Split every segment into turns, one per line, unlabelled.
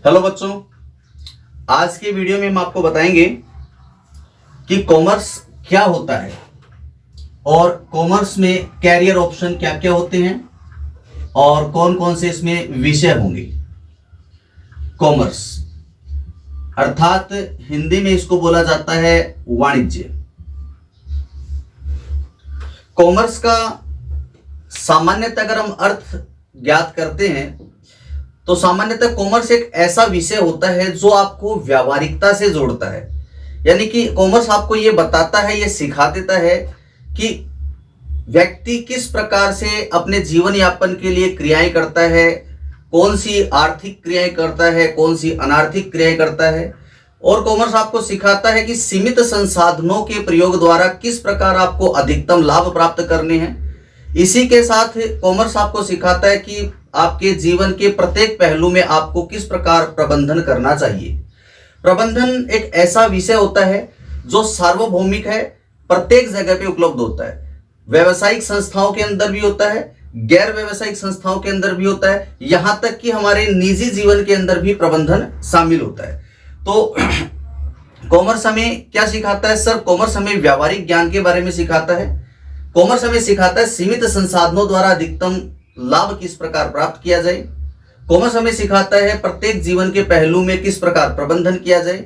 Hello बच्चों, आज के वीडियो में हम आपको बताएंगे कि कॉमर्स क्या होता है और कॉमर्स में कैरियर ऑप्शन क्या क्या होते हैं और कौन कौन से इसमें विषय होंगे। कॉमर्स अर्थात हिंदी में इसको बोला जाता है वाणिज्य। कॉमर्स का सामान्यतः अगर हम अर्थ ज्ञात करते हैं तो सामान्यतः कॉमर्स एक ऐसा विषय होता है जो आपको व्यावहारिकता से जोड़ता है। यानी कि कॉमर्स आपको यह बताता है, यह सिखा देता है कि व्यक्ति किस प्रकार से अपने जीवन यापन के लिए क्रियाएं करता है, कौन सी आर्थिक क्रियाएं करता है, कौन सी अनार्थिक क्रियाएं करता है। और कॉमर्स आपको सिखाता है कि सीमित संसाधनों के प्रयोग द्वारा किस प्रकार आपको अधिकतम लाभ प्राप्त करने हैं। इसी के साथ कॉमर्स आपको सिखाता है कि आपके जीवन के प्रत्येक पहलू में आपको किस प्रकार प्रबंधन करना चाहिए। प्रबंधन एक ऐसा विषय होता है जो सार्वभौमिक है, प्रत्येक जगह पे उपलब्ध होता है। व्यवसायिक संस्थाओं के अंदर भी होता है, गैर व्यवसायिक संस्थाओं के अंदर भी होता है, यहां तक कि हमारे निजी जीवन के अंदर भी प्रबंधन शामिल होता है। तो कॉमर्स हमें क्या सिखाता है सर? कॉमर्स हमें व्यावहारिक ज्ञान के बारे में सिखाता है। कॉमर्स हमें सिखाता है सीमित संसाधनों द्वारा अधिकतम लाभ किस प्रकार प्राप्त किया जाए। कॉमर्स हमें सिखाता है प्रत्येक जीवन के पहलू में किस प्रकार प्रबंधन किया जाए।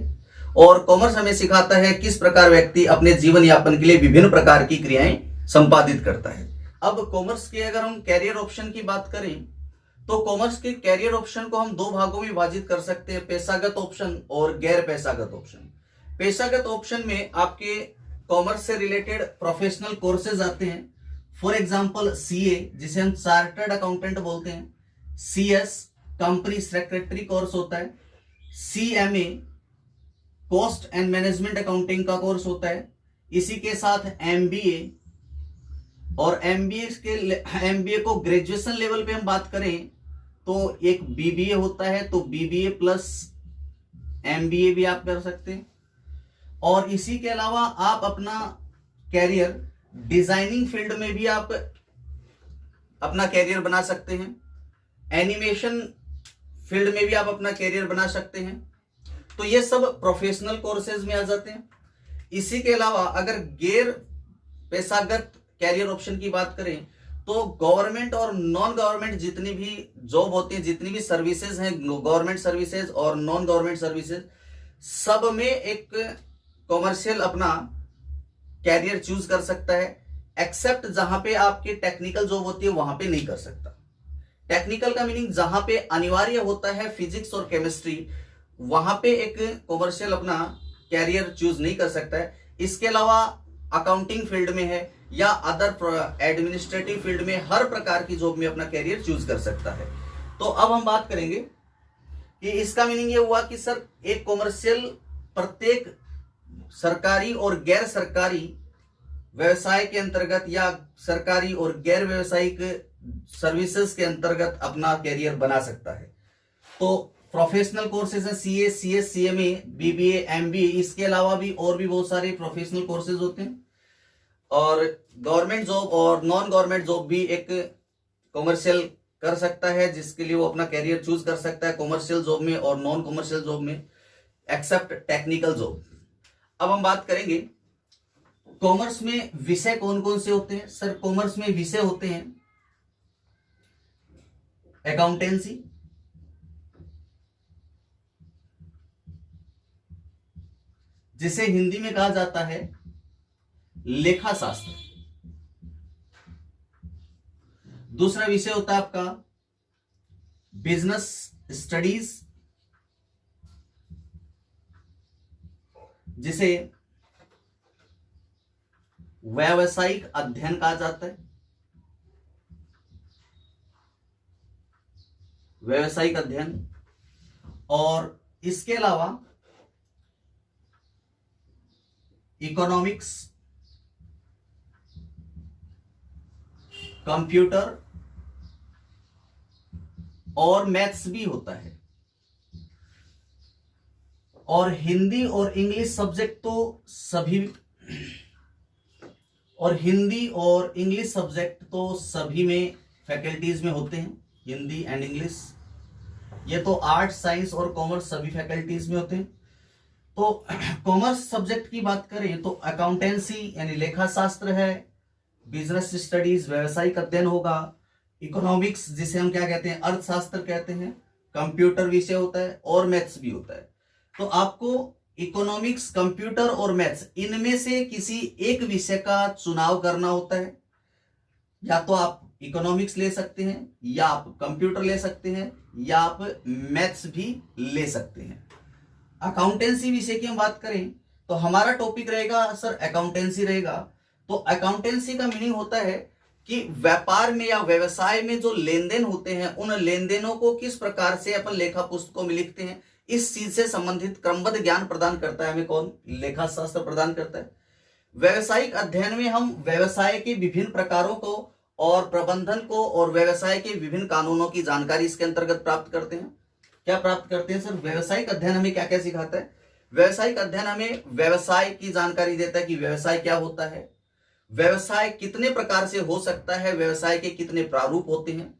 और कॉमर्स हमें सिखाता है किस प्रकार व्यक्ति अपने जीवन यापन के लिए विभिन्न प्रकार की क्रियाएं संपादित करता है। अब कॉमर्स के अगर हम कैरियर ऑप्शन की बात करें तो कॉमर्स के कैरियर ऑप्शन को हम दो भागों में विभाजित कर सकते हैं, पेशागत ऑप्शन और गैर पेशागत ऑप्शन। पेशागत ऑप्शन में आपके कॉमर्स से रिलेटेड प्रोफेशनल कोर्सेज आते हैं। फॉर एग्जांपल सीए, जिसे हम चार्टर्ड अकाउंटेंट बोलते हैं, सीएस कंपनी सेक्रेटरी कोर्स होता है, CMA cost and management accounting का कोर्स होता है। इसी के साथ एमबीए, और एमबीए को ग्रेजुएशन लेवल पे हम बात करें तो एक बीबीए होता है, तो बीबीए प्लस एमबीए भी आप कर सकते हैं। और इसी के अलावा आप अपना कैरियर डिजाइनिंग फील्ड में भी आप अपना कैरियर बना सकते हैं, एनिमेशन फील्ड में भी आप अपना कैरियर बना सकते हैं। तो ये सब प्रोफेशनल कोर्सेज में आ जाते हैं। इसी के अलावा अगर गैर पेशागत कैरियर ऑप्शन की बात करें तो गवर्नमेंट और नॉन गवर्नमेंट जितनी भी जॉब होती हैं, जितनी भी सर्विसेज हैं, गवर्नमेंट सर्विसेज और नॉन गवर्नमेंट सर्विसेज, सब में एक कॉमर्शियल अपना कैरियर चूज कर सकता है, एक्सेप्ट जहां पे आपकी टेक्निकल जॉब होती है वहां पे नहीं कर सकता। टेक्निकल का मीनिंग जहां पे अनिवार्य होता है फिजिक्स और केमिस्ट्री, वहां पे एक कॉमर्शियल अपना कैरियर चूज नहीं कर सकता है। इसके अलावा अकाउंटिंग फील्ड में है या अदर एडमिनिस्ट्रेटिव फील्ड में हर प्रकार की जॉब में अपना कैरियर चूज कर सकता है। तो अब हम बात करेंगे कि इसका मीनिंग ये हुआ कि सर एक कॉमर्शियल प्रत्येक सरकारी और गैर सरकारी व्यवसाय के अंतर्गत या सरकारी और गैर व्यवसायिक सर्विसेज के अंतर्गत अपना कैरियर बना सकता है। तो प्रोफेशनल कोर्सेज हैं CA, CS, CMA, BBA, MBA. इसके अलावा भी और भी बहुत सारे प्रोफेशनल कोर्सेज होते हैं। और गवर्नमेंट जॉब और नॉन गवर्नमेंट जॉब भी एक कॉमर्शियल कर सकता है, जिसके लिए वो अपना कैरियर चूज कर सकता है कॉमर्शियल जॉब में और नॉन कॉमर्शियल जॉब में, एक्सेप्ट टेक्निकल जॉब। अब हम बात करेंगे कॉमर्स में विषय कौन कौन से होते हैं। सर कॉमर्स में विषय होते हैं अकाउंटेंसी, जिसे हिंदी में कहा जाता है लेखा शास्त्र। दूसरा विषय होता है आपका बिजनेस स्टडीज, जिसे व्यावसायिक अध्ययन कहा जाता है। व्यावसायिक अध्ययन। और इसके अलावा इकोनॉमिक्स, कंप्यूटर और मैथ्स भी होता है। और हिंदी और इंग्लिश सब्जेक्ट तो सभी में फैकल्टीज में होते हैं, हिंदी एंड इंग्लिश। ये तो आर्ट, साइंस और कॉमर्स सभी फैकल्टीज में होते हैं। तो कॉमर्स सब्जेक्ट की बात करें तो अकाउंटेंसी यानी लेखा शास्त्र है, बिजनेस स्टडीज व्यवसायिक अध्ययन होगा, इकोनॉमिक्स जिसे हम क्या कहते हैं अर्थशास्त्र कहते हैं, कंप्यूटर विषय होता है और मैथ्स भी होता है। तो आपको इकोनॉमिक्स, कंप्यूटर और मैथ्स इनमें से किसी एक विषय का चुनाव करना होता है। या तो आप इकोनॉमिक्स ले सकते हैं, या आप कंप्यूटर ले सकते हैं, या आप मैथ्स भी ले सकते हैं। अकाउंटेंसी विषय की हम बात करें तो हमारा टॉपिक रहेगा सर अकाउंटेंसी रहेगा। तो अकाउंटेंसी का मीनिंग होता है कि व्यापार में या व्यवसाय में जो लेन देन होते हैं उन लेन देनों को किस प्रकार से अपन लेखा पुस्तकों में लिखते हैं, इस चीज से संबंधित क्रमबद्ध ज्ञान प्रदान करता है हमें कौन, लेखा शास्त्र प्रदान करता है। व्यवसायिक अध्ययन में हम व्यवसाय के विभिन्न प्रकारों को और प्रबंधन को और व्यवसाय के विभिन्न कानूनों की जानकारी इसके अंतर्गत प्राप्त करते हैं। क्या प्राप्त करते हैं सर, व्यवसायिक अध्ययन हमें क्या क्या सिखाता है। व्यवसायिक अध्ययन हमें व्यवसाय की जानकारी देता है कि व्यवसाय क्या होता है, व्यवसाय कितने प्रकार से हो सकता है, व्यवसाय के कितने प्रारूप होते हैं।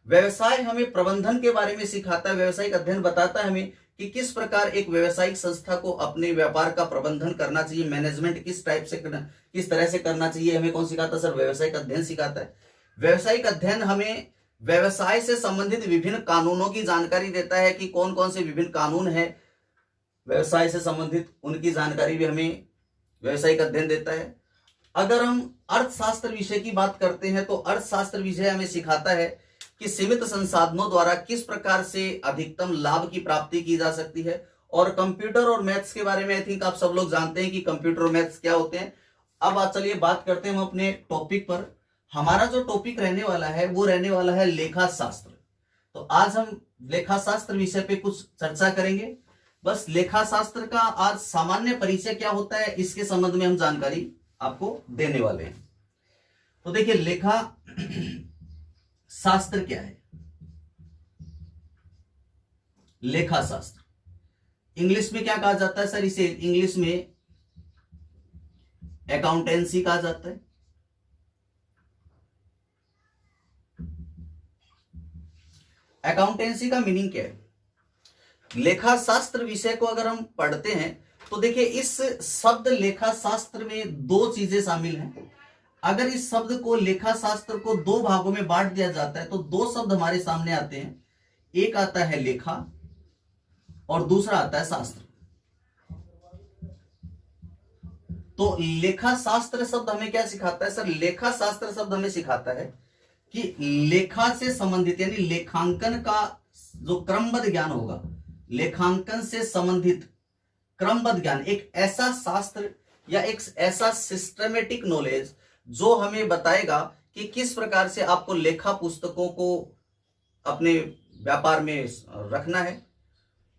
व्यवसाय हमें प्रबंधन के बारे में सिखाता है। व्यवसायिक अध्ययन बताता है हमें कि किस प्रकार एक व्यवसायिक संस्था को अपने व्यापार का प्रबंधन करना चाहिए, मैनेजमेंट किस टाइप से किस तरह से करना चाहिए, हमें कौन सिखाता है सर, व्यवसायिक अध्ययन सिखाता है। व्यवसायिक अध्ययन हमें व्यवसाय से संबंधित विभिन्न कानूनों की जानकारी देता है कि कौन कौन से विभिन्न कानून है व्यवसाय से संबंधित, उनकी जानकारी भी हमें व्यवसायिक अध्ययन देता है। अगर हम अर्थशास्त्र विषय की बात करते हैं तो अर्थशास्त्र विषय हमें सिखाता है कि सीमित संसाधनों द्वारा किस प्रकार से अधिकतम लाभ की प्राप्ति की जा सकती है। और कंप्यूटर और मैथ्स के बारे में आई थिंक आप सब लोग जानते हैं कि कंप्यूटर और मैथ्स क्या होते हैं। अब चलिए बात करते हैं हम अपने टॉपिक पर। हमारा जो टॉपिक रहने वाला है वो रहने वाला है लेखा शास्त्र। तो आज हम लेखा शास्त्र विषय पे कुछ चर्चा करेंगे। बस लेखा शास्त्र का आज सामान्य परिचय क्या होता है इसके संबंध में हम जानकारी आपको देने वाले हैं। तो देखिए लेखा शास्त्र क्या है। लेखा शास्त्र इंग्लिश में क्या कहा जाता है सर, इसे इंग्लिश में अकाउंटेंसी कहा जाता है। अकाउंटेंसी का मीनिंग क्या है, लेखा शास्त्र विषय को अगर हम पढ़ते हैं तो देखिए इस शब्द लेखा शास्त्र में दो चीजें शामिल हैं। अगर इस शब्द को लेखा शास्त्र को दो भागों में बांट दिया जाता है तो दो शब्द हमारे सामने आते हैं, एक आता है लेखा और दूसरा आता है शास्त्र। तो लेखा शास्त्र शब्द हमें क्या सिखाता है सर, लेखा शास्त्र शब्द हमें सिखाता है कि लेखा से संबंधित यानी लेखांकन का जो क्रमबद्ध ज्ञान होगा, लेखांकन से संबंधित क्रमबद्ध ज्ञान, एक ऐसा शास्त्र या एक ऐसा सिस्टमेटिक नॉलेज जो हमें बताएगा कि किस प्रकार से आपको लेखा पुस्तकों को अपने व्यापार में रखना है,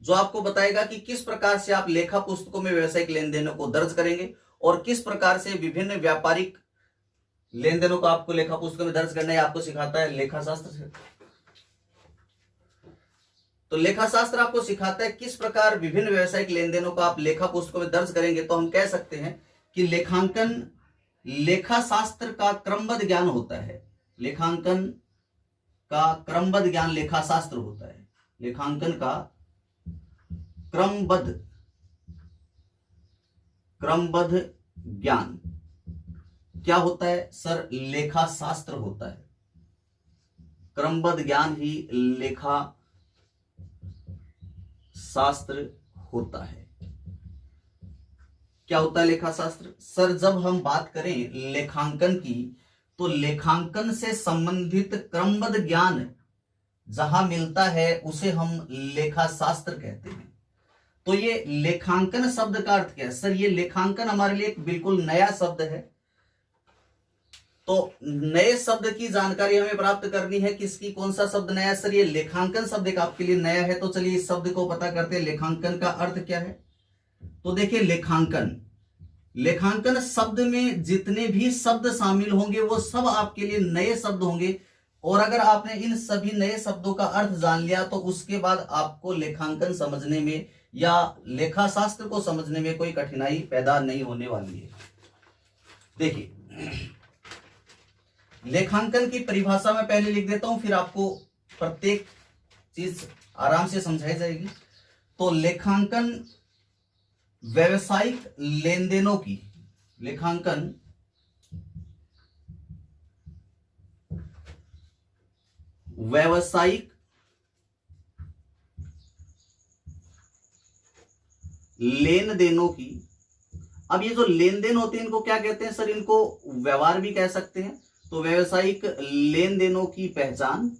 जो आपको बताएगा कि किस प्रकार से आप लेखा पुस्तकों में व्यवसायिक लेन देनों को दर्ज करेंगे और किस प्रकार से विभिन्न व्यापारिक लेन देनों को आपको लेखा पुस्तकों में दर्ज करना है, आपको सिखाता है लेखा शास्त्र से। तो लेखा शास्त्र आपको सिखाता है किस प्रकार विभिन्न व्यवसायिक लेन देनों को आप लेखा पुस्तकों में दर्ज करेंगे। तो हम कह सकते हैं कि लेखांकन लेखा शास्त्र का क्रमबद्ध ज्ञान होता है। लेखांकन का क्रमबद्ध ज्ञान लेखा शास्त्र होता है। लेखांकन का क्रमबद्ध ज्ञान क्या होता है सर, लेखा शास्त्र होता है। क्रमबद्ध ज्ञान ही लेखा शास्त्र होता है। क्या होता है लेखा शास्त्र सर, जब हम बात करें लेखांकन की तो लेखांकन से संबंधित क्रमबद्ध ज्ञान जहां मिलता है उसे हम लेखा शास्त्र कहते हैं। तो ये लेखांकन शब्द का अर्थ क्या है सर, ये लेखांकन हमारे लिए एक बिल्कुल नया शब्द है। तो नए शब्द की जानकारी हमें प्राप्त करनी है, किसकी कौन सा शब्द नया है सर, ये लेखांकन शब्द एक आपके लिए नया है। तो चलिए इस शब्द को पता करते हैं, लेखांकन का अर्थ क्या है। तो देखिए लेखांकन शब्द में जितने भी शब्द शामिल होंगे वो सब आपके लिए नए शब्द होंगे। और अगर आपने इन सभी नए शब्दों का अर्थ जान लिया तो उसके बाद आपको लेखांकन समझने में या लेखा शास्त्र को समझने में कोई कठिनाई पैदा नहीं होने वाली है। देखिए लेखांकन की परिभाषा मैं पहले लिख देता हूं, फिर आपको प्रत्येक चीज आराम से समझाई जाएगी। तो लेखांकन व्यावसायिक लेन देनों की, लेखांकन व्यावसायिक लेन देनों की। अब ये जो लेन देन होते हैं इनको क्या कहते हैं सर? इनको व्यवहार भी कह सकते हैं। तो व्यावसायिक लेन देनों की पहचान,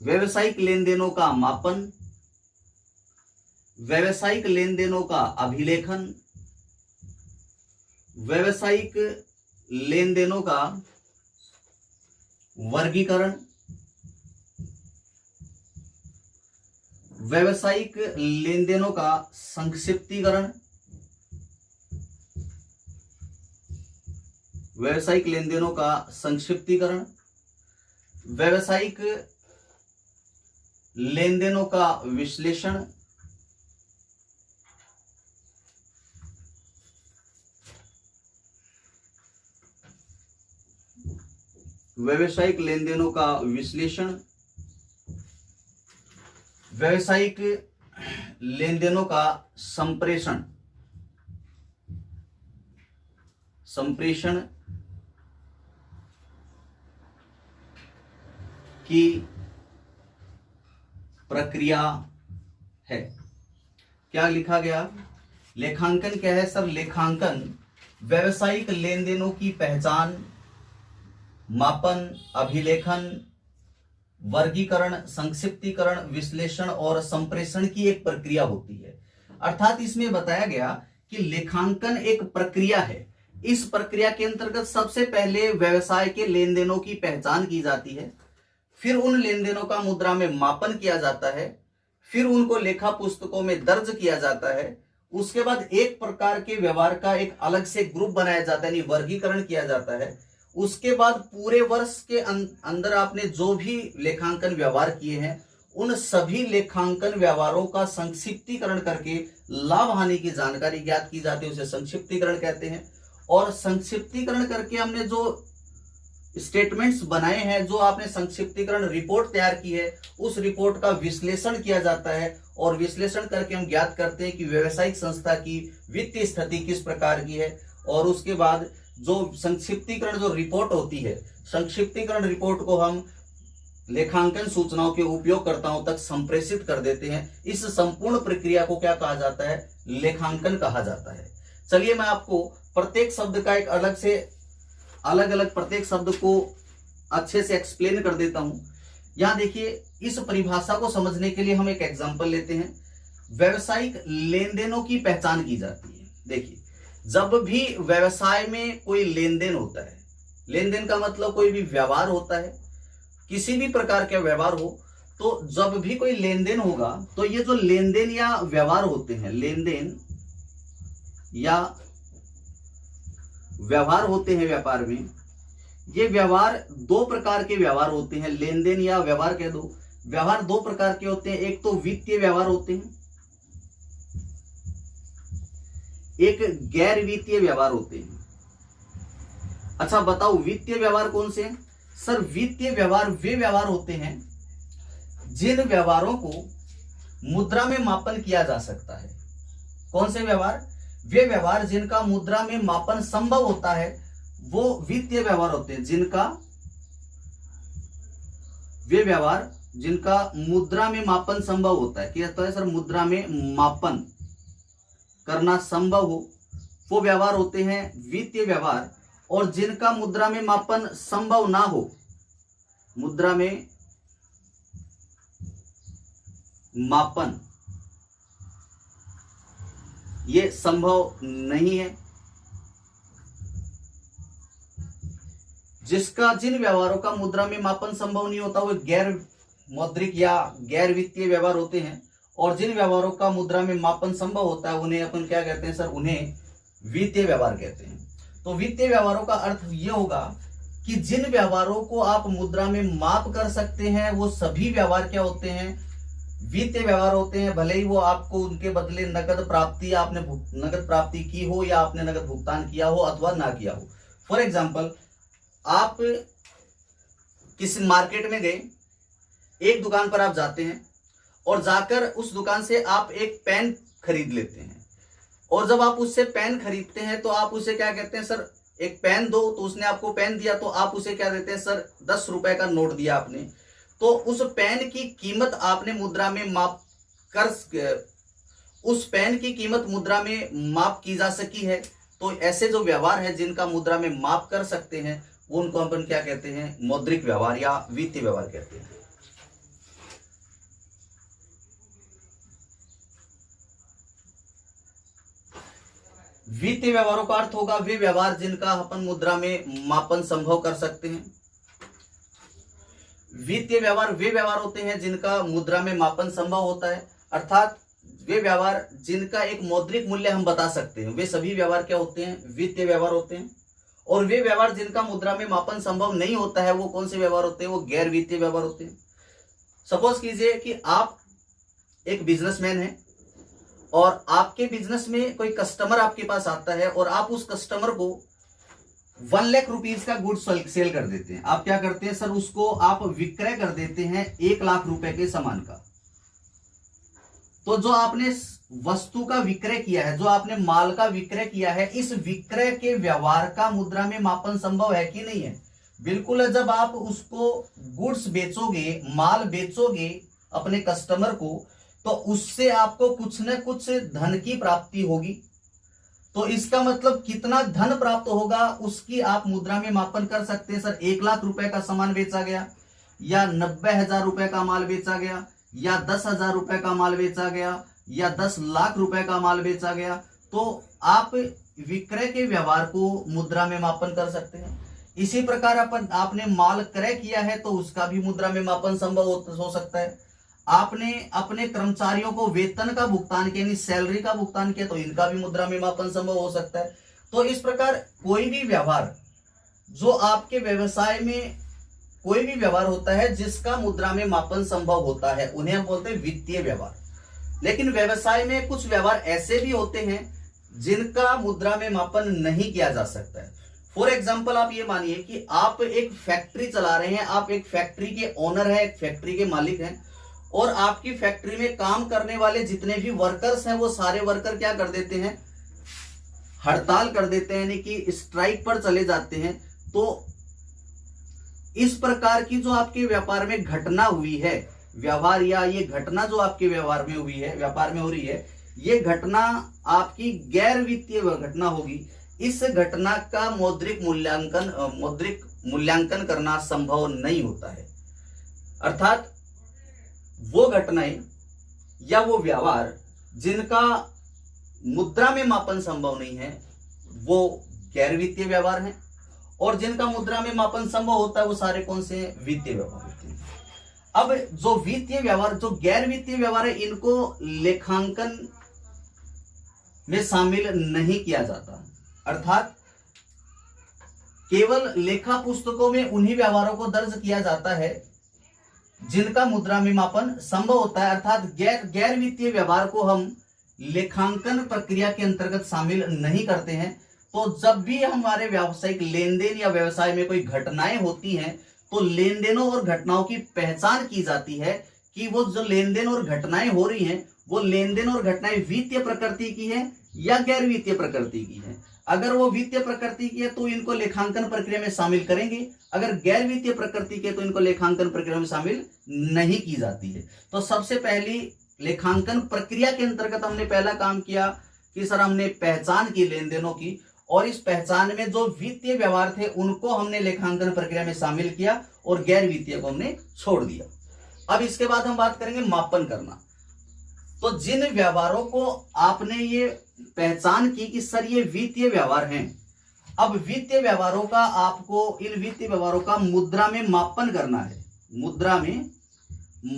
व्यावसायिक लेन देनों का मापन, व्यावसायिक लेन देनों का अभिलेखन, व्यावसायिक लेन देनों का वर्गीकरण, व्यावसायिक लेन देनों का संक्षिप्तीकरण, व्यावसायिक लेन देनों का संक्षिप्तीकरण, व्यावसायिक लेन देनों का विश्लेषण, व्यावसायिक लेन देनों का विश्लेषण, व्यावसायिक लेन देनों का संप्रेषण, संप्रेषण की प्रक्रिया है। क्या लिखा गया? लेखांकन क्या है सर? लेखांकन व्यावसायिक लेन देनों की पहचान, मापन, अभिलेखन, वर्गीकरण, संक्षिप्तीकरण, विश्लेषण और संप्रेषण की एक प्रक्रिया होती है। अर्थात इसमें बताया गया कि लेखांकन एक प्रक्रिया है। इस प्रक्रिया के अंतर्गत सबसे पहले व्यवसाय के लेन देनों की पहचान की जाती है, फिर उन लेन देनों का मुद्रा में मापन किया जाता है, फिर उनको लेखा पुस्तकों में दर्ज किया जाता है। उसके बाद एक प्रकार के व्यवहार का एक अलग से ग्रुप बनाया जाता है, यानी वर्गीकरण किया जाता है। उसके बाद पूरे वर्ष के अंदर आपने जो भी लेखांकन व्यवहार किए हैं उन सभी लेखांकन व्यवहारों का संक्षिप्तीकरण करके लाभ हानि की जानकारी ज्ञात की जाती है, उसे संक्षिप्तीकरण कहते हैं। और संक्षिप्तीकरण करके हमने जो स्टेटमेंट्स बनाए हैं, जो आपने संक्षिप्तीकरण रिपोर्ट तैयार की है, उस रिपोर्ट का विश्लेषण किया जाता है और विश्लेषण करके हम ज्ञात करते हैं कि व्यावसायिक संस्था की वित्तीय स्थिति किस प्रकार की है। और उसके बाद जो संक्षिप्तीकरण जो रिपोर्ट होती है, संक्षिप्तीकरण रिपोर्ट को हम लेखांकन सूचनाओं के उपयोगकर्ताओं तक संप्रेषित कर देते हैं। इस संपूर्ण प्रक्रिया को क्या कहा जाता है? लेखांकन कहा जाता है। चलिए मैं आपको प्रत्येक शब्द का एक अलग अलग प्रत्येक शब्द को अच्छे से एक्सप्लेन कर देता हूं। यहां देखिए, इस परिभाषा को समझने के लिए हम एक एग्जांपल लेते हैं। व्यवसायिक लेन देनों की पहचान की जाती है। देखिए, जब भी व्यवसाय में कोई लेन देन होता है, लेन देन का मतलब कोई भी व्यवहार होता है, किसी भी प्रकार का व्यवहार हो, तो जब भी कोई लेन देन होगा तो ये जो लेन देन या व्यवहार होते हैं, लेन देन या व्यवहार होते हैं व्यापार में, ये व्यवहार दो प्रकार के व्यवहार होते हैं। लेन देन या व्यवहार कह दो, व्यवहार दो प्रकार के होते हैं। एक तो वित्तीय व्यवहार होते हैं, एक गैर वित्तीय व्यवहार होते हैं। अच्छा बताओ, वित्तीय व्यवहार कौन से हैं? सर, वित्तीय व्यवहार वे व्यवहार होते हैं जिन व्यवहारों को मुद्रा में मापन किया जा सकता है। कौन से व्यवहार? वे व्यवहार जिनका मुद्रा में मापन संभव होता है, वो वित्तीय व्यवहार होते हैं। वे व्यवहार जिनका मुद्रा में मापन संभव होता है, क्या होता है सर? मुद्रा में मापन करना संभव हो, वो व्यवहार होते हैं वित्तीय व्यवहार। और जिनका मुद्रा में मापन संभव ना हो, मुद्रा में मापन ये संभव नहीं है, जिन व्यवहारों का मुद्रा में मापन संभव नहीं होता वो गैर मौद्रिक या गैर वित्तीय व्यवहार होते हैं। और जिन व्यवहारों का मुद्रा में मापन संभव होता है उन्हें अपन क्या कहते हैं सर? उन्हें वित्तीय व्यवहार कहते हैं। तो वित्तीय व्यवहारों का अर्थ ये होगा कि जिन व्यवहारों को आप मुद्रा में माप कर सकते हैं वो सभी व्यवहार क्या होते हैं? वित्तीय व्यवहार होते हैं। भले ही वो आपको उनके बदले नकद प्राप्ति, आपने नकद प्राप्ति की हो या आपने नकद भुगतान किया हो अथवा ना किया हो। फॉर एग्जाम्पल, आप किसी मार्केट में गए, एक दुकान पर आप जाते हैं और जाकर उस दुकान से आप एक पेन खरीद लेते हैं, और जब आप उससे पेन खरीदते हैं तो आप उसे क्या कहते हैं, सर एक पेन दो, तो उसने आपको पेन दिया तो आप उसे क्या देते हैं, सर 10 रुपए का नोट दिया आपने, तो उस पेन की कीमत आपने मुद्रा में माप कर, उस पेन की कीमत मुद्रा में माप की जा सकी है। तो ऐसे जो व्यवहार है जिनका मुद्रा में माप कर सकते हैं, उनको अपन क्या कहते हैं, मौद्रिक व्यवहार या वित्तीय व्यवहार कहते हैं। वित्तीय व्यवहारों का अर्थ होगा वे व्यवहार जिनका अपन मुद्रा में मापन संभव कर सकते हैं। वित्तीय व्यवहार वे व्यवहार होते हैं जिनका मुद्रा में मापन संभव होता है, अर्थात वे व्यवहार जिनका एक मौद्रिक मूल्य हम बता सकते हैं, वे सभी व्यवहार क्या होते हैं, वित्तीय व्यवहार होते हैं। और वे व्यवहार जिनका मुद्रा में मापन संभव नहीं होता है, वो कौन से व्यवहार होते हैं, वो गैर वित्तीय व्यवहार होते हैं। सपोज कीजिए कि आप एक बिजनेसमैन हैं और आपके बिजनेस में कोई कस्टमर आपके पास आता है और आप उस कस्टमर को 1 लाख रुपीज का गुड्स सेल कर देते हैं। आप क्या करते हैं, सर उसको आप विक्रय कर देते हैं 1 लाख रुपए के सामान का। तो जो आपने वस्तु का विक्रय किया है, जो आपने माल का विक्रय किया है, इस विक्रय के व्यवहार का मुद्रा में मापन संभव है कि नहीं है? बिल्कुल है। जब आप उसको गुड्स बेचोगे, माल बेचोगे अपने कस्टमर को, तो उससे आपको कुछ न कुछ धन की प्राप्ति होगी। तो इसका मतलब कितना धन प्राप्त होगा उसकी आप मुद्रा में मापन कर सकते हैं। सर 1 लाख रुपए का सामान बेचा गया, या 90,000 रुपए का माल बेचा गया, या 10,000 रुपए का माल बेचा गया, या 10 लाख रुपए का माल बेचा गया, तो आप विक्रय के व्यवहार को मुद्रा में मापन कर सकते हैं। इसी प्रकार आपने माल क्रय किया है तो उसका भी मुद्रा में मापन संभव हो सकता है। आपने अपने कर्मचारियों को वेतन का भुगतान किया, यानी सैलरी का भुगतान किया, तो इनका भी मुद्रा में मापन संभव हो सकता है। तो इस प्रकार कोई भी व्यवहार जो आपके व्यवसाय में कोई भी व्यवहार होता है जिसका मुद्रा में मापन संभव होता है, उन्हें हम बोलते हैं वित्तीय व्यवहार। लेकिन व्यवसाय में कुछ व्यवहार ऐसे भी होते हैं जिनका मुद्रा में मापन नहीं किया जा सकता है। फॉर एग्जाम्पल आप ये मानिए कि आप एक फैक्ट्री चला रहे हैं, आप एक फैक्ट्री के ओनर हैं, एक फैक्ट्री के मालिक हैं, और आपकी फैक्ट्री में काम करने वाले जितने भी वर्कर्स हैं वो सारे वर्कर क्या कर देते हैं, हड़ताल कर देते हैं, यानी कि स्ट्राइक पर चले जाते हैं। तो इस प्रकार की जो आपके व्यापार में घटना हुई है, व्यवहार या ये घटना जो आपके व्यवहार में हुई है, व्यापार में हो रही है, ये घटना आपकी गैर वित्तीय घटना होगी। इस घटना का मौद्रिक मूल्यांकन करना संभव नहीं होता है। अर्थात वो घटनाएं या वो व्यवहार जिनका मुद्रा में मापन संभव नहीं है, वो गैर वित्तीय व्यवहार हैं, और जिनका मुद्रा में मापन संभव होता है वो सारे कौन से हैं, वित्तीय व्यवहार होते हैं। अब जो वित्तीय व्यवहार, जो गैर वित्तीय व्यवहार है, इनको लेखांकन में शामिल नहीं किया जाता। अर्थात केवल लेखा पुस्तकों में उन्हीं व्यवहारों को दर्ज किया जाता है जिनका मुद्रा में मापन संभव होता है। अर्थात गैर वित्तीय व्यवहार को हम लेखांकन प्रक्रिया के अंतर्गत शामिल नहीं करते हैं। तो जब भी हमारे व्यावसायिक लेन देन या व्यवसाय में कोई घटनाएं होती हैं, तो लेन देनों और घटनाओं की पहचान की जाती है कि वो जो लेन देन और घटनाएं हो रही हैं, वो लेन देन और घटनाएं वित्तीय प्रकृति की है या गैर वित्तीय प्रकृति की है। अगर वो वित्तीय प्रकृति की है तो इनको लेखांकन प्रक्रिया में शामिल करेंगे, अगर गैर वित्तीय प्रकृति के तो इनको लेखांकन प्रक्रिया में शामिल नहीं की जाती है। तो सबसे पहली लेखांकन प्रक्रिया के अंतर्गत हमने पहला काम किया कि सर हमने पहचान की लेन देनों की, और इस पहचान में जो वित्तीय व्यवहार थे उनको हमने लेखांकन प्रक्रिया में शामिल किया और गैर वित्तीय को हमने छोड़ दिया। अब इसके बाद हम बात करेंगे मापन करना। तो जिन व्यवहारों को आपने ये पहचान की कि सर ये वित्तीय व्यवहार हैं, अब वित्तीय व्यवहारों का आपको इन वित्तीय व्यवहारों का मुद्रा में मापन करना है। मुद्रा में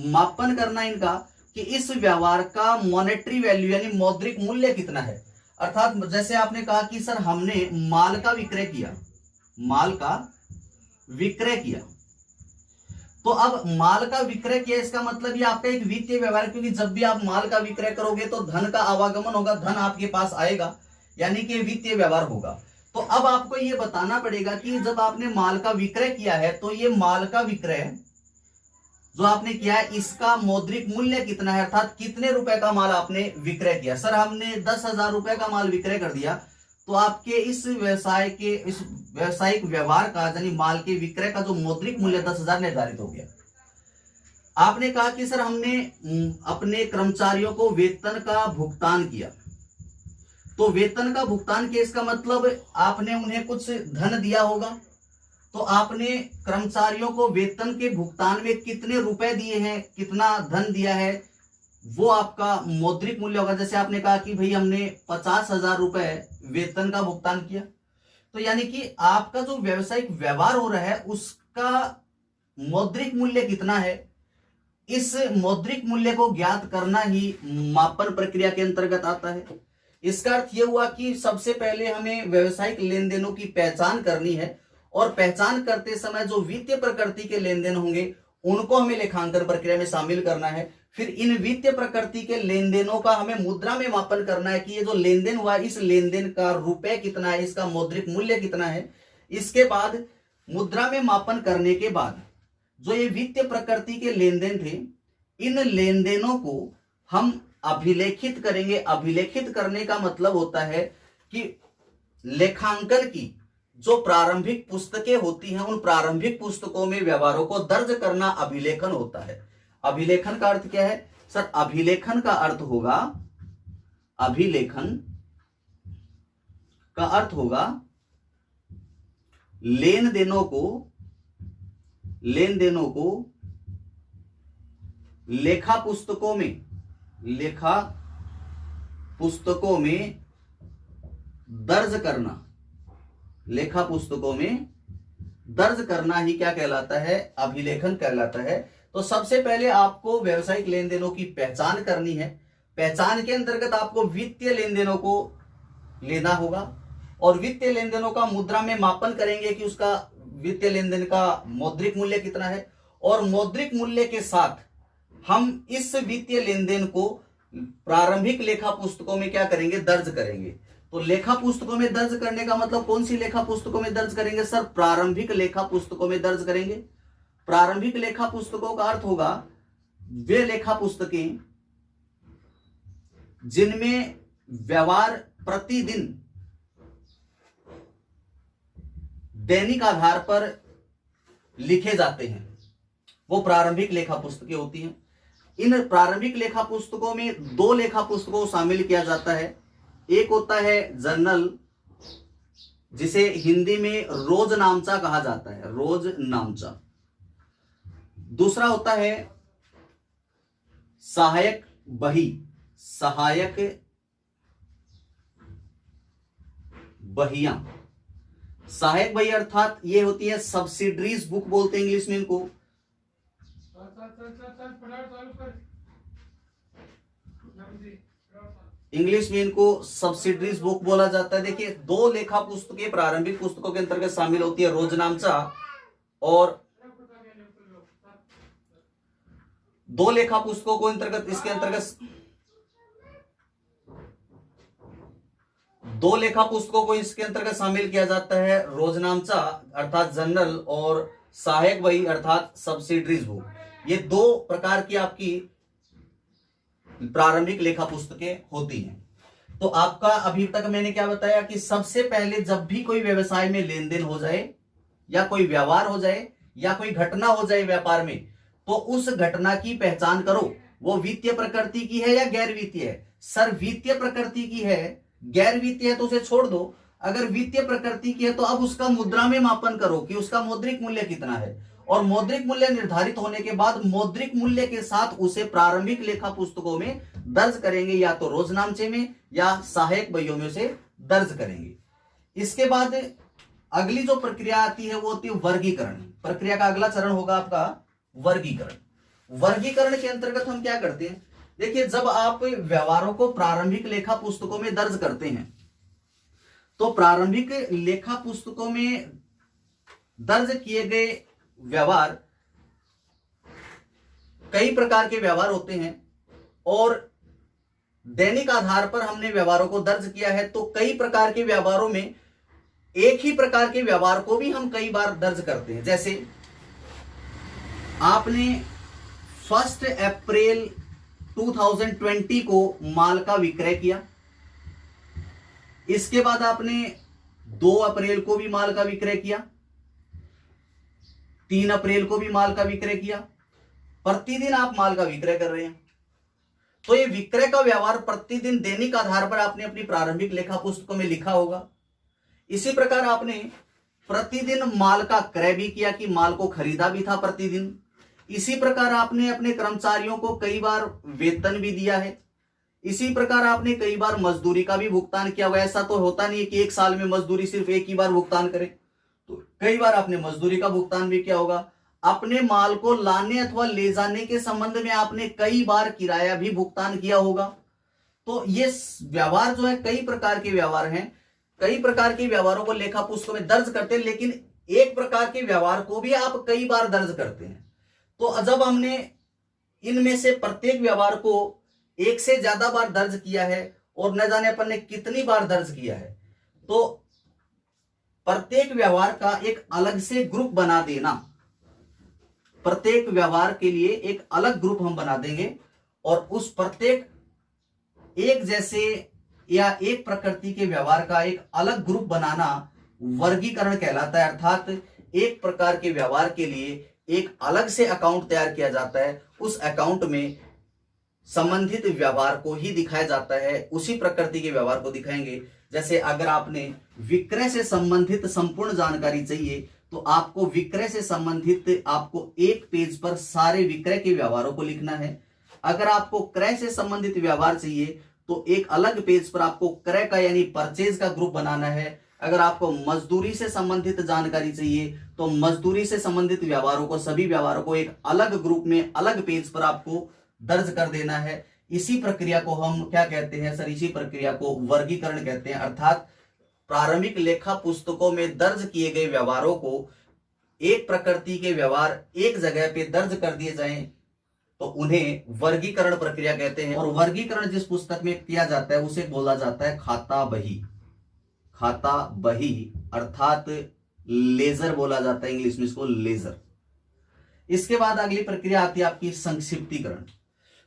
मापन करना इनका कि इस व्यवहार का मॉनेटरी वैल्यू यानी मौद्रिक मूल्य कितना है। अर्थात जैसे आपने कहा कि सर हमने माल का विक्रय किया, माल का विक्रय किया, तो अब माल का विक्रय किया इसका मतलब ये आपका एक वित्तीय व्यवहार, क्योंकि जब भी आप माल का विक्रय करोगे तो धन का आवागमन होगा, धन आपके पास आएगा, यानी कि वित्तीय व्यवहार होगा। तो अब आपको ये बताना पड़ेगा कि जब आपने माल का विक्रय किया है तो ये माल का विक्रय जो आपने किया है इसका मौद्रिक मूल्य कितना है, अर्थात कितने रुपए का माल आपने विक्रय किया। सर हमने 10,000 रुपए का माल विक्रय कर दिया, तो आपके इस व्यावसायिक व्यवहार का यानी माल के विक्रय का जो मौद्रिक मूल्य 10,000 निर्धारित हो गया। आपने कहा कि सर हमने अपने कर्मचारियों को वेतन का भुगतान किया, तो वेतन का भुगतान किया इसका मतलब आपने उन्हें कुछ धन दिया होगा। तो आपने कर्मचारियों को वेतन के भुगतान में कितने रुपए दिए हैं, कितना धन दिया है, वो आपका मौद्रिक मूल्य होगा। जैसे आपने कहा कि भाई हमने 50,000 रुपए वेतन का भुगतान किया, तो यानी कि आपका जो व्यवसायिक व्यवहार हो रहा है उसका मौद्रिक मूल्य कितना है, इस मौद्रिक मूल्य को ज्ञात करना ही मापन प्रक्रिया के अंतर्गत आता है। इसका अर्थ यह हुआ कि सबसे पहले हमें व्यवसायिक लेन देनों की पहचान करनी है, और पहचान करते समय जो वित्तीय प्रकृति के लेन देन होंगे उनको हमें लेखांकन प्रक्रिया में शामिल करना है। फिर इन वित्तीय प्रकृति के लेन देनों का हमें मुद्रा में मापन करना है कि ये जो लेन देन हुआ इस लेन देन का रुपए कितना है, इसका मौद्रिक मूल्य कितना है। इसके बाद मुद्रा में मापन करने के बाद जो ये वित्तीय प्रकृति के लेन देन थे, इन लेन देनों को हम अभिलेखित करेंगे। अभिलेखित करने का मतलब होता है कि लेखांकन की जो प्रारंभिक पुस्तकें होती हैं उन प्रारंभिक पुस्तकों में व्यवहारों को दर्ज करना अभिलेखन होता है। अभिलेखन का अर्थ क्या है सर? अभिलेखन का अर्थ होगा, अभिलेखन का अर्थ होगा लेन देनों को लेखा पुस्तकों में दर्ज करना। लेखा पुस्तकों में दर्ज करना ही क्या कहलाता है? अभिलेखन कहलाता है। तो सबसे पहले आपको व्यवसायिक लेन देनों की पहचान करनी है। पहचान के अंतर्गत आपको वित्तीय लेन देनों को लेना होगा, और वित्तीय लेन देनों का मुद्रा में मापन करेंगे कि उसका वित्तीय लेन देन का मौद्रिक मूल्य कितना है, और मौद्रिक मूल्य के साथ हम इस वित्तीय लेन देन को प्रारंभिक लेखा पुस्तकों में क्या करेंगे? दर्ज करेंगे। तो लेखा पुस्तकों में दर्ज करने का मतलब कौन सी लेखा पुस्तकों में दर्ज करेंगे सर? प्रारंभिक लेखा पुस्तकों में दर्ज करेंगे। प्रारंभिक लेखा पुस्तकों का अर्थ होगा वे लेखा पुस्तकें जिनमें व्यवहार प्रतिदिन दैनिक आधार पर लिखे जाते हैं, वो प्रारंभिक लेखा पुस्तकें होती हैं। इन प्रारंभिक लेखा पुस्तकों में दो लेखा पुस्तकों को शामिल किया जाता है। एक होता है जर्नल, जिसे हिंदी में रोजनामचा कहा जाता है, रोजनामचा। दूसरा होता है सहायक बही, सहायक बहियां। सहायक बही अर्थात ये होती है सब्सिडरीज बुक बोलते हैं इंग्लिश में इनको। इंग्लिश में इनको सब्सिडरीज बुक बोला जाता है। देखिए, दो लेखा पुस्तकें प्रारंभिक पुस्तकों के अंतर्गत शामिल होती है, रोजनामचा, और दो लेखा पुस्तकों को अंतर्गत इसके अंतर्गत दो लेखा पुस्तकों को इसके अंतर्गत शामिल किया जाता है, रोजनामचा अर्थात जर्नल और सहायक बही अर्थात सब्सिडरीज बुक। ये दो प्रकार की आपकी प्रारंभिक लेखा पुस्तकें होती हैं। तो आपका अभी तक मैंने क्या बताया कि सबसे पहले जब भी कोई व्यवसाय में लेन देन हो जाए या कोई व्यवहार हो जाए या कोई घटना हो जाए व्यापार में, तो उस घटना की पहचान करो, वो वित्तीय प्रकृति की है या गैर वित्तीय है। सर वित्तीय प्रकृति की है, गैर वित्तीय है तो उसे छोड़ दो। अगर वित्तीय प्रकृति की है तो अब उसका मुद्रा में मापन करो कि उसका मौद्रिक मूल्य कितना है, और मौद्रिक मूल्य निर्धारित होने के बाद मौद्रिक मूल्य के साथ उसे प्रारंभिक लेखा पुस्तकों में दर्ज करेंगे, या तो रोजनामचे में या सहायक बहियों में उसे दर्ज करेंगे। इसके बाद अगली जो प्रक्रिया आती है वो होती है वर्गीकरण। प्रक्रिया का अगला चरण होगा आपका वर्गीकरण। वर्गीकरण के अंतर्गत हम क्या करते हैं? देखिए, जब आप व्यवहारों को प्रारंभिक लेखा पुस्तकों में दर्ज करते हैं तो प्रारंभिक लेखा पुस्तकों में दर्ज किए गए व्यवहार, कई प्रकार के व्यवहार होते हैं, और दैनिक आधार पर हमने व्यवहारों को दर्ज किया है। तो कई प्रकार के व्यवहारों में एक ही प्रकार के व्यवहार को भी हम कई बार दर्ज करते हैं। जैसे आपने 1 अप्रैल 2020 को माल का विक्रय किया, इसके बाद आपने 2 अप्रैल को भी माल का विक्रय किया, 3 अप्रैल को भी माल का विक्रय किया। प्रतिदिन आप माल का विक्रय कर रहे हैं, तो ये विक्रय का व्यवहार प्रतिदिन दैनिक आधार पर आपने अपनी प्रारंभिक लेखा पुस्तकों में लिखा होगा। इसी प्रकार आपने प्रतिदिन माल का क्रय भी किया कि माल को खरीदा भी था प्रतिदिन। इसी प्रकार आपने अपने कर्मचारियों को कई बार वेतन भी दिया है। इसी प्रकार आपने कई बार मजदूरी का भी भुगतान किया हुआ। ऐसा तो होता नहीं है कि एक साल में मजदूरी सिर्फ एक ही बार भुगतान करें, तो कई बार आपने मजदूरी का भुगतान भी किया होगा। अपने माल को लाने अथवा ले जाने के संबंध में आपने कई बार किराया भी भुगतान किया होगा। तो ये व्यवहार जो है कई प्रकार के व्यवहार हैं, कई प्रकार के व्यवहारों को लेखा पुस्तकों में दर्ज करते हैं, लेकिन एक प्रकार के व्यवहार को भी आप कई बार दर्ज करते हैं। तो जब हमने इनमें से प्रत्येक व्यवहार को एक से ज्यादा बार दर्ज किया है और न जाने अपन ने कितनी बार दर्ज किया है, तो प्रत्येक व्यवहार का एक अलग से ग्रुप बना देना, प्रत्येक व्यवहार के लिए एक अलग ग्रुप हम बना देंगे और उस प्रत्येक एक जैसे या एक प्रकृति के व्यवहार का एक अलग ग्रुप बनाना वर्गीकरण कहलाता है। अर्थात एक प्रकार के व्यवहार के लिए एक अलग से अकाउंट तैयार किया जाता है, उस अकाउंट में संबंधित व्यवहार को ही दिखाया जाता है, उसी प्रकृति के व्यवहार को दिखाएंगे। जैसे अगर आपने विक्रय से संबंधित संपूर्ण जानकारी चाहिए तो आपको विक्रय से संबंधित आपको एक पेज पर सारे विक्रय के व्यवहारों को लिखना है। अगर आपको क्रय से संबंधित व्यवहार चाहिए तो एक अलग पेज पर आपको क्रय का यानी परचेज का ग्रुप बनाना है। अगर आपको मजदूरी से संबंधित जानकारी चाहिए तो मजदूरी से संबंधित व्यवहारों को, सभी व्यवहारों को एक अलग ग्रुप में अलग पेज पर आपको दर्ज कर देना है। इसी प्रक्रिया को हम क्या कहते हैं सर? इसी प्रक्रिया को वर्गीकरण कहते हैं। अर्थात प्रारंभिक लेखा पुस्तकों में दर्ज किए गए व्यवहारों को एक प्रकृति के व्यवहार एक जगह पे दर्ज कर दिए जाएं तो उन्हें वर्गीकरण प्रक्रिया कहते हैं। और वर्गीकरण जिस पुस्तक में किया जाता है उसे बोला जाता है खाता बही। खाता बही अर्थात लेजर बोला जाता है, इंग्लिश में इसको लेजर। इसके बाद अगली प्रक्रिया आती है आपकी संक्षिप्तीकरण।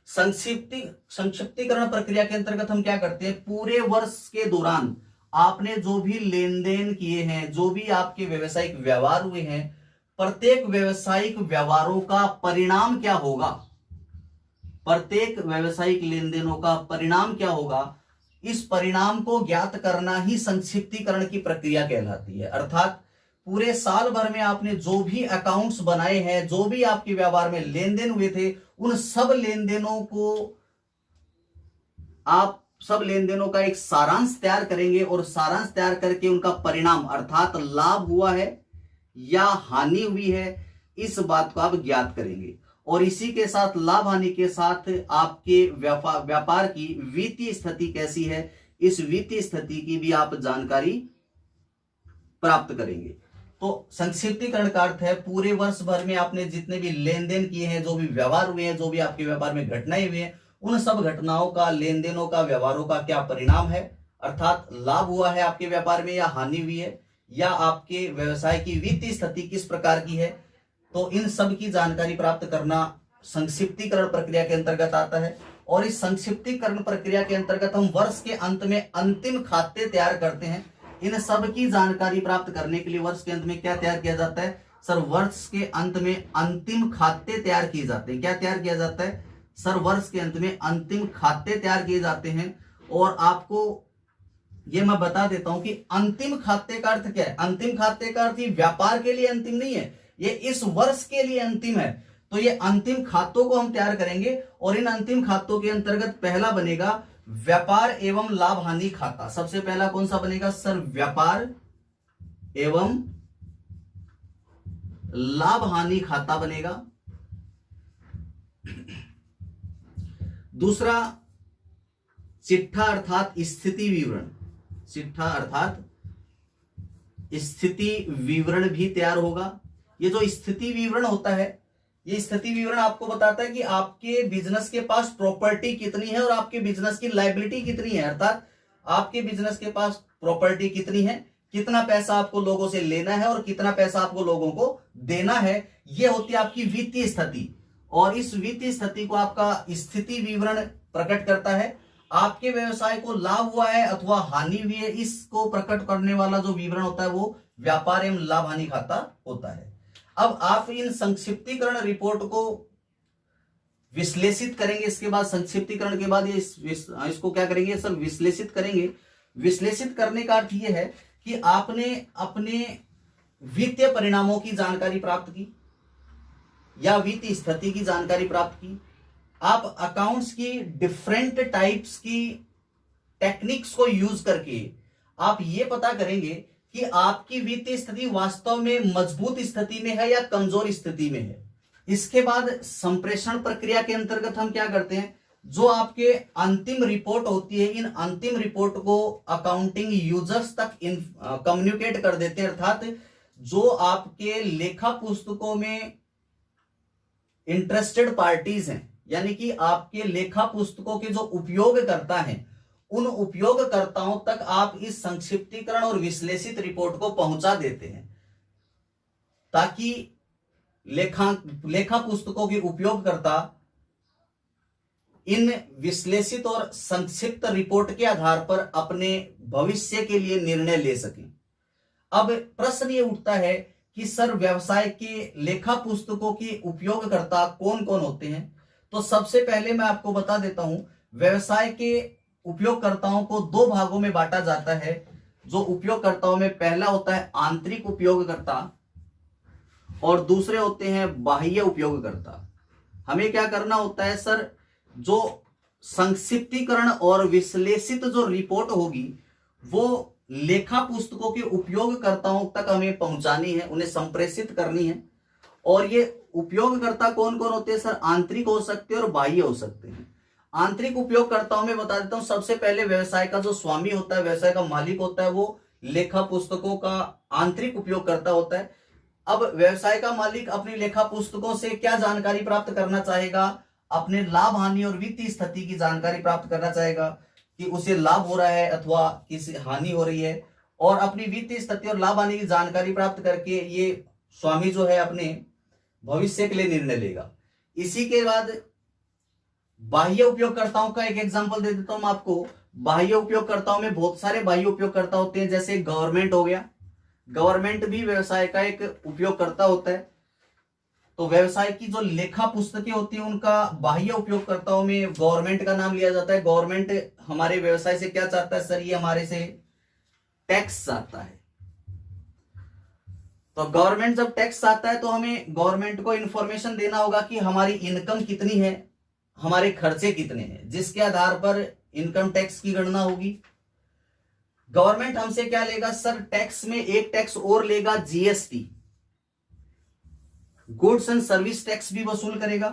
संक्षिप्तीकरण प्रक्रिया के अंतर्गत हम क्या करते हैं? पूरे वर्ष के दौरान आपने जो भी लेन देन किए हैं, जो भी आपके व्यवसायिक व्यवहार हुए हैं, प्रत्येक व्यवसायिक व्यवहारों का परिणाम क्या होगा, प्रत्येक व्यवसायिक लेन देनों का परिणाम क्या होगा, इस परिणाम को ज्ञात करना ही संक्षिप्तीकरण की प्रक्रिया कहलाती है। अर्थात पूरे साल भर में आपने जो भी अकाउंट्स बनाए हैं, जो भी आपके व्यवहार में लेन देन हुए थे, उन सब लेन देनों को आप सब लेन देनों का एक सारांश तैयार करेंगे और सारांश तैयार करके उनका परिणाम अर्थात लाभ हुआ है या हानि हुई है, इस बात को आप ज्ञात करेंगे। और इसी के साथ लाभ हानि के साथ आपके व्यापार की वित्तीय स्थिति कैसी है, इस वित्तीय स्थिति की भी आप जानकारी प्राप्त करेंगे। तो संक्षिप्तीकरण का अर्थ है पूरे वर्ष भर में आपने जितने भी लेन देन किए हैं, जो भी व्यवहार हुए हैं, जो भी आपके व्यापार में घटनाएं हुई हैं, उन सब घटनाओं का, लेन देनों का, व्यवहारों का क्या परिणाम है, अर्थात लाभ हुआ है आपके व्यापार में या हानि हुई है, या आपके व्यवसाय की वित्तीय स्थिति किस प्रकार की है। तो इन सब की जानकारी प्राप्त करना संक्षिप्तीकरण प्रक्रिया के अंतर्गत आता है। और इस संक्षिप्तीकरण प्रक्रिया के अंतर्गत हम वर्ष के अंत में अंतिम खाते तैयार करते हैं। इन सब की जानकारी प्राप्त करने के लिए वर्ष के अंत में क्या तैयार किया जाता है सर? वर्ष के अंत में अंतिम खाते तैयार किए जाते हैं। क्या तैयार किया जाता है सर? वर्ष के अंत में अंतिम खाते तैयार किए जाते हैं। और आपको ये मैं बता देता हूं कि अंतिम खाते का अर्थ क्या है। अंतिम खाते का अर्थ ये व्यापार के लिए अंतिम नहीं है, ये इस वर्ष के लिए अंतिम है। तो ये अंतिम खातों को हम तैयार करेंगे और इन अंतिम खातों के अंतर्गत पहला बनेगा व्यापार एवं लाभ हानि खाता। सबसे पहला कौन सा बनेगा सर? व्यापार एवं लाभ हानि खाता बनेगा। दूसरा चिट्ठा अर्थात स्थिति विवरण। चिट्ठा अर्थात स्थिति विवरण भी तैयार होगा। ये जो स्थिति विवरण होता है, ये स्थिति विवरण आपको बताता है कि आपके बिजनेस के पास प्रॉपर्टी कितनी है और आपके बिजनेस की लायबिलिटी कितनी है। अर्थात आपके बिजनेस के पास प्रॉपर्टी कितनी है, कितना पैसा आपको लोगों से लेना है और कितना पैसा आपको लोगों को देना है। यह होती है आपकी वित्तीय स्थिति, और इस वित्तीय स्थिति को आपका स्थिति विवरण प्रकट करता है। आपके व्यवसाय को लाभ हुआ है अथवा हानि हुई है, इसको प्रकट करने वाला जो विवरण होता है वो व्यापार एवं लाभ हानि खाता होता है। अब आप इन संक्षिप्तीकरण रिपोर्ट को विश्लेषित करेंगे। इसके बाद संक्षिप्तीकरण के बाद ये इसको क्या करेंगे, सब विश्लेषित करेंगे। विश्लेषित करने का अर्थ यह है कि आपने अपने वित्तीय परिणामों की जानकारी प्राप्त की या वित्तीय स्थिति की जानकारी प्राप्त की। आप अकाउंट्स की डिफरेंट टाइप्स की टेक्निक्स को यूज करके आप ये पता करेंगे कि आपकी वित्तीय स्थिति वास्तव में मजबूत स्थिति में है या कमजोर स्थिति में है। इसके बाद संप्रेषण प्रक्रिया के अंतर्गत हम क्या करते हैं, जो आपके अंतिम रिपोर्ट होती है, इन अंतिम रिपोर्ट को अकाउंटिंग यूजर्स तक कम्युनिकेट कर देते हैं। अर्थात जो आपके लेखा पुस्तकों में इंटरेस्टेड पार्टीज हैं, यानी कि आपके लेखा पुस्तकों के जो उपयोगकर्ता हैं, उन उपयोगकर्ताओं तक आप इस संक्षिप्तीकरण और विश्लेषित रिपोर्ट को पहुंचा देते हैं, ताकि लेखा पुस्तकों के उपयोगकर्ता इन विश्लेषित और संक्षिप्त रिपोर्ट के आधार पर अपने भविष्य के लिए निर्णय ले सकें। अब प्रश्न ये उठता है कि सर, व्यवसाय के लेखा पुस्तकों के उपयोगकर्ता कौन कौन होते हैं। तो सबसे पहले मैं आपको बता देता हूं, व्यवसाय के उपयोगकर्ताओं को दो भागों में बांटा जाता है। जो उपयोगकर्ताओं में पहला होता है आंतरिक उपयोगकर्ता और दूसरे होते हैं बाह्य उपयोगकर्ता। हमें क्या करना होता है सर, जो संक्षिप्तीकरण और विश्लेषित जो रिपोर्ट होगी वो लेखा पुस्तकों के उपयोगकर्ताओं तक हमें पहुंचानी है, उन्हें संप्रेषित करनी है। और ये उपयोगकर्ता कौन कौन होते हैं सर, आंतरिक हो सकते हैं और बाह्य हो सकते हैं। आंतरिक उपयोगकर्ताओं में बता देता हूं, सबसे पहले व्यवसाय का जो स्वामी होता है, व्यवसाय का मालिक होता है, वो लेखा पुस्तकों का आंतरिक उपयोगकर्ता होता है। अब व्यवसाय का मालिक अपनी लेखा पुस्तकों से क्या जानकारी प्राप्त करना चाहेगा, अपने लाभ हानि और वित्तीय स्थिति की जानकारी प्राप्त करना चाहेगा कि उसे लाभ हो रहा है अथवा किसी हानि हो रही है, और अपनी वित्तीय स्थिति और लाभ हानि की जानकारी प्राप्त करके ये स्वामी जो है अपने भविष्य के लिए निर्णय लेगा। इसी के बाद बाह्य उपयोगकर्ताओं का एक एग्जांपल दे देता हूं आपको। बाह्य उपयोगकर्ताओं में बहुत सारे बाह्य उपयोगकर्ता होते हैं, जैसे गवर्नमेंट हो गया। गवर्नमेंट भी व्यवसाय का एक उपयोगकर्ता होता है। तो व्यवसाय की जो लेखा पुस्तकें होती हैं उनका बाह्य उपयोगकर्ताओं में गवर्नमेंट का नाम लिया जाता है। गवर्नमेंट हमारे व्यवसाय से क्या चाहता है सर, ये हमारे से टैक्स चाहता है। तो गवर्नमेंट जब टैक्स चाहता है तो हमें गवर्नमेंट को इंफॉर्मेशन देना होगा कि हमारी इनकम कितनी है, हमारे खर्चे कितने हैं, जिसके आधार पर इनकम टैक्स की गणना होगी। गवर्नमेंट हमसे क्या लेगा सर, टैक्स में एक टैक्स और लेगा, GST, goods and service tax भी वसूल करेगा।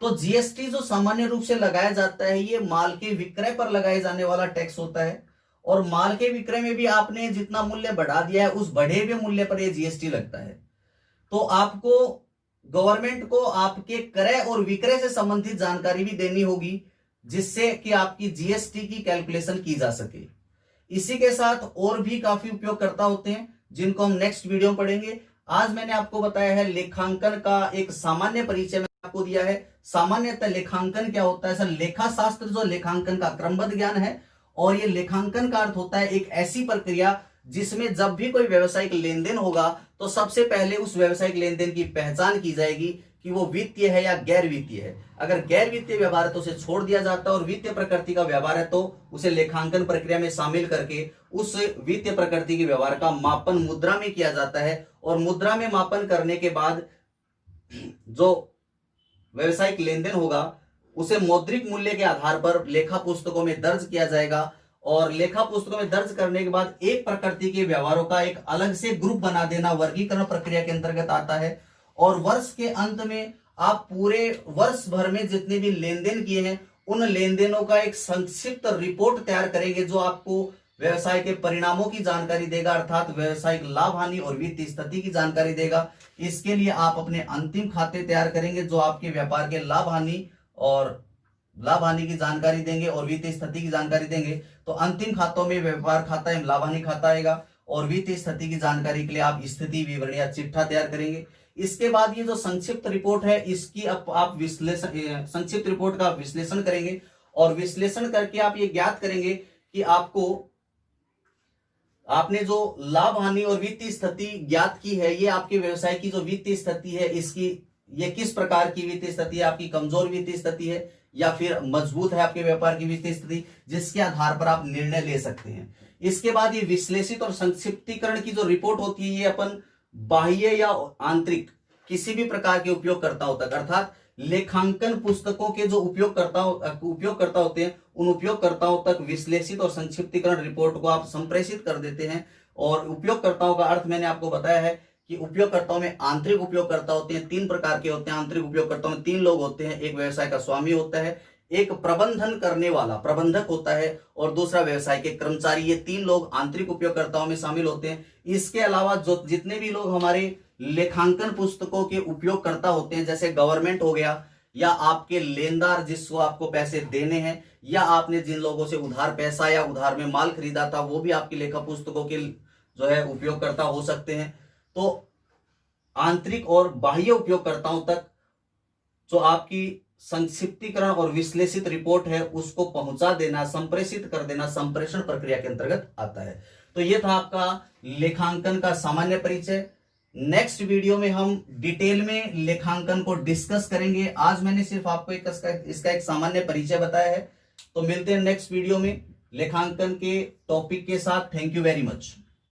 तो जीएसटी जो सामान्य रूप से लगाया जाता है, ये माल के विक्रय पर लगाए जाने वाला टैक्स होता है, और माल के विक्रय में भी आपने जितना मूल्य बढ़ा दिया है उस बढ़े हुए मूल्य पर ये जीएसटी लगता है। तो आपको गवर्नमेंट को आपके क्रय और विक्रय से संबंधित जानकारी भी देनी होगी, जिससे कि आपकी जीएसटी की कैलकुलेशन की जा सके। इसी के साथ और भी काफी उपयोगकर्ता होते हैं, जिनको हम नेक्स्ट वीडियो में पढ़ेंगे। आज मैंने आपको बताया है लेखांकन का एक सामान्य परिचय मैंने आपको दिया है। सामान्यतः लेखांकन क्या होता है सर, लेखा शास्त्र जो लेखांकन का क्रमबद्ध ज्ञान है, और ये लेखांकन का अर्थ होता है एक ऐसी प्रक्रिया जिसमें जब भी कोई व्यवसायिक लेन देन होगा तो सबसे पहले उस व्यवसायिक लेन देन की पहचान की जाएगी कि वो वित्तीय है या गैर वित्तीय है। अगर गैर वित्तीय व्यवहार है तो उसे छोड़ दिया जाता है, और वित्तीय प्रकृति का व्यवहार है तो उसे लेखांकन प्रक्रिया में शामिल करके उस वित्तीय प्रकृति के व्यवहार का मापन मुद्रा में किया जाता है। और मुद्रा में मापन करने के बाद जो व्यवसायिक लेन देन होगा उसे मौद्रिक मूल्य के आधार पर लेखा पुस्तकों में दर्ज किया जाएगा, और लेखा पुस्तकों में दर्ज करने के बाद एक प्रकृति के व्यवहारों का एक अलग से ग्रुप बना देना वर्गीकरण प्रक्रिया के अंतर्गत आता है। और वर्ष के अंत में आप पूरे वर्ष भर में जितने भी लेन देन किए हैं उन लेन देनों का एक संक्षिप्त रिपोर्ट तैयार करेंगे, जो आपको व्यवसाय के परिणामों की जानकारी देगा, अर्थात व्यवसायिक लाभ हानि और वित्तीय स्थिति की जानकारी देगा। इसके लिए आप अपने अंतिम खाते तैयार करेंगे, जो आपके व्यापार के लाभ हानि की जानकारी देंगे और वित्तीय स्थिति की जानकारी देंगे। तो अंतिम खातों में व्यापार खाता एवं लाभ हानि खाता आएगा, और वित्तीय स्थिति की जानकारी के लिए आप स्थिति विवरण या चिट्ठा तैयार करेंगे। इसके बाद ये जो संक्षिप्त रिपोर्ट है इसकी आप विश्लेषण, संक्षिप्त रिपोर्ट का विश्लेषण करेंगे और विश्लेषण करके आप ये ज्ञात करेंगे कि आपने जो लाभ हानि और वित्तीय स्थिति ज्ञात की है, ये आपके व्यवसाय की जो वित्तीय स्थिति है इसकी ये किस प्रकार की वित्तीय स्थिति है, आपकी कमजोर वित्तीय स्थिति है या फिर मजबूत है आपके व्यापार की वित्तीय स्थिति, जिसके आधार पर आप निर्णय ले सकते हैं। इसके बाद ये विश्लेषित और संक्षिप्तीकरण की जो रिपोर्ट होती है ये अपन बाह्य या आंतरिक किसी भी प्रकार के उपयोगकर्ताओं तक, अर्थात लेखांकन पुस्तकों के जो उपयोगकर्ता होते हैं उन उपयोगकर्ताओं तक विश्लेषित और संक्षिप्तीकरण रिपोर्ट को आप संप्रेषित कर देते हैं। और उपयोगकर्ताओं का अर्थ मैंने आपको बताया है कि उपयोगकर्ताओं में आंतरिक उपयोगकर्ता होते हैं, 3 प्रकार के होते हैं। आंतरिक उपयोगकर्ताओं में 3 लोग होते हैं, एक व्यवसाय का स्वामी होता है, एक प्रबंधन करने वाला प्रबंधक होता है और दूसरा व्यवसाय के कर्मचारी। ये 3 लोग आंतरिक उपयोगकर्ताओं में शामिल होते हैं। इसके अलावा जो जितने भी लोग हमारे लेखांकन पुस्तकों के उपयोगकर्ता होते हैं, जैसे गवर्नमेंट हो गया या आपके लेनदार जिसको आपको पैसे देने हैं, या आपने जिन लोगों से उधार पैसा या उधार में माल खरीदा था वो भी आपकी लेखा पुस्तकों के जो है उपयोगकर्ता हो सकते हैं। तो आंतरिक और बाह्य उपयोगकर्ताओं तक जो आपकी संक्षिप्तीकरण और विश्लेषित रिपोर्ट है उसको पहुंचा देना, संप्रेषित कर देना, संप्रेषण प्रक्रिया के अंतर्गत आता है। तो यह था आपका लेखांकन का सामान्य परिचय। नेक्स्ट वीडियो में हम डिटेल में लेखांकन को डिस्कस करेंगे। आज मैंने सिर्फ आपको इसका एक सामान्य परिचय बताया है। तो मिलते हैं नेक्स्ट वीडियो में लेखांकन के टॉपिक के साथ। Thank you very much.